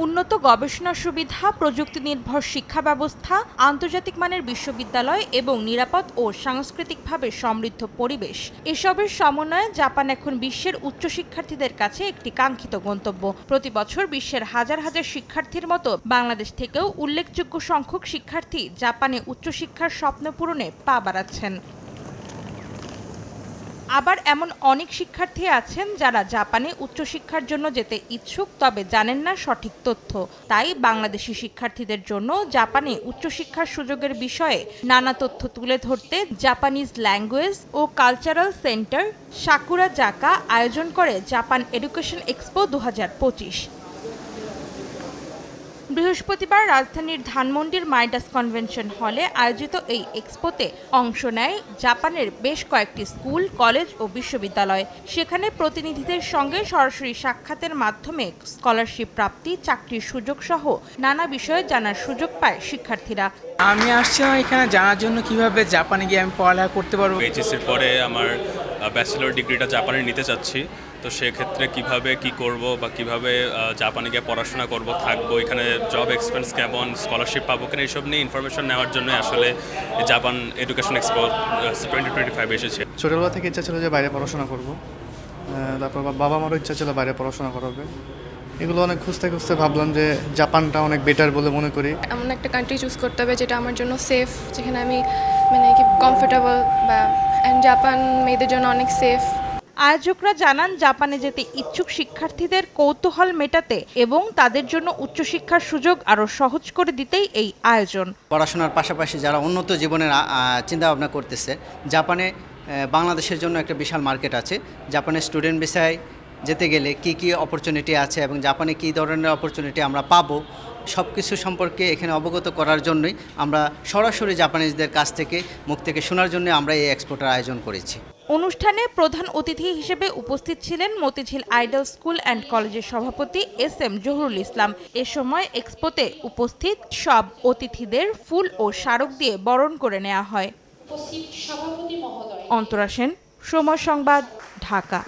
উন্নত গবেষণা সুবিধা, প্রযুক্তি নির্ভর শিক্ষা ব্যবস্থা, আন্তর্জাতিক মানের বিশ্ববিদ্যালয় এবং নিরাপদ ও সাংস্কৃতিকভাবে সমৃদ্ধ পরিবেশ এসবের সমন্বয়ে জাপান এখন বিশ্বের উচ্চ শিক্ষার্থীদের কাছে একটি কাঙ্ক্ষিত গন্তব্য। প্রতি বছর বিশ্বের হাজার হাজার শিক্ষার্থীর মতো বাংলাদেশ থেকেও উল্লেখযোগ্য সংখ্যক শিক্ষার্থী জাপানে উচ্চশিক্ষার স্বপ্ন পূরণে পা বাড়াচ্ছেন। আবার এমন অনেক শিক্ষার্থী আছেন যারা জাপানে উচ্চশিক্ষার জন্য যেতে ইচ্ছুক, তবে জানেন না সঠিক তথ্য। তাই বাংলাদেশি শিক্ষার্থীদের জন্য জাপানে উচ্চশিক্ষার সুযোগের বিষয়ে নানা তথ্য তুলে ধরতে জাপানিজ ল্যাঙ্গুয়েজ ও কালচারাল সেন্টার সাকুরাজাকা আয়োজন করে জাপান এডুকেশন এক্সপো 2025। বৃহস্পতিবার রাজধানীর ধানমন্ডির মাইডাস কনভেনশন হলে আয়োজিত এই এক্সপোতে অংশ নেয় জাপানের বেশ কয়েকটি স্কুল, কলেজ ও বিশ্ববিদ্যালয়। সেখানে প্রতিনিধিদের সঙ্গে সরাসরি সাক্ষাতের মাধ্যমে স্কলারশিপ প্রাপ্তি, চাকরির সুযোগ সহ নানা বিষয়ে জানার সুযোগ পায় শিক্ষার্থীরা। আমি আসছিলাম এখানে জানার জন্য কিভাবে জাপানে গিয়ে আমি পড়ালেখা করতে পারবো। এইচএসসির পরে আমার ব্যাচেলর ডিগ্রিটা জাপানে নিতে চাচ্ছি, তো সেক্ষেত্রে কিভাবে কি করব বা কিভাবে জাপানে গিয়ে পড়াশোনা করব, থাকবো এখানে, জব এক্সপেন্স কেমন, স্কলারশিপ পাবো কিনা, এইসব নিয়ে ইনফরমেশন নেওয়ার জন্য আসলে জাপান এডুকেশন এক্সপো 2025 এসেছে। ছোটবেলা থেকে ইচ্ছা ছিল যে বাইরে পড়াশোনা করব, তারপর বাবা মারও ইচ্ছা ছিল বাইরে পড়াশোনা করাবে। এগুলো অনেক খুঁজতে খুঁজতে ভাবলাম যে জাপানটা অনেক বেটার বলে মনে করি। এমন একটা কান্ট্রি চুজ করতে হবে যেটা আমার জন্য সেফ, যেখানে আমি কি কমফোর্টেবল, বা জাপান মেয়েদের জন্য অনেক সেফ। আয়োজকরা জানান, জাপানে যেতে ইচ্ছুক শিক্ষার্থীদের কৌতূহল মেটাতে এবং তাদের জন্য উচ্চশিক্ষার সুযোগ আরও সহজ করে দিতেই এই আয়োজন। পড়াশোনার পাশাপাশি যারা উন্নত জীবনের চিন্তাভাবনা করতেছে, জাপানে বাংলাদেশের জন্য একটা বিশাল মার্কেট আছে। জাপানের স্টুডেন্ট ভিসায় যেতে গেলে কি কি অপরচুনিটি আছে এবং জাপানে কী ধরনের অপরচুনিটি আমরা পাবো, সব কিছু সম্পর্কে এখানে অবগত করার জন্যই আমরা সরাসরি জাপানিজদের কাছ থেকে মুখ থেকে শোনার জন্য আমরা এই এক্সপোটার আয়োজন করেছি। অনুষ্ঠানে প্রধান অতিথি হিসেবে উপস্থিত ছিলেন মতিঝিল আইডল স্কুল অ্যান্ড কলেজের সভাপতি SM জহুরুল ইসলাম। এ সময় এক্সপোতে উপস্থিত সব অতিথিদের ফুল ও স্মারক দিয়ে বরণ করে নেওয়া হয়। অন্তরা সেন, সময় সংবাদ, ঢাকা।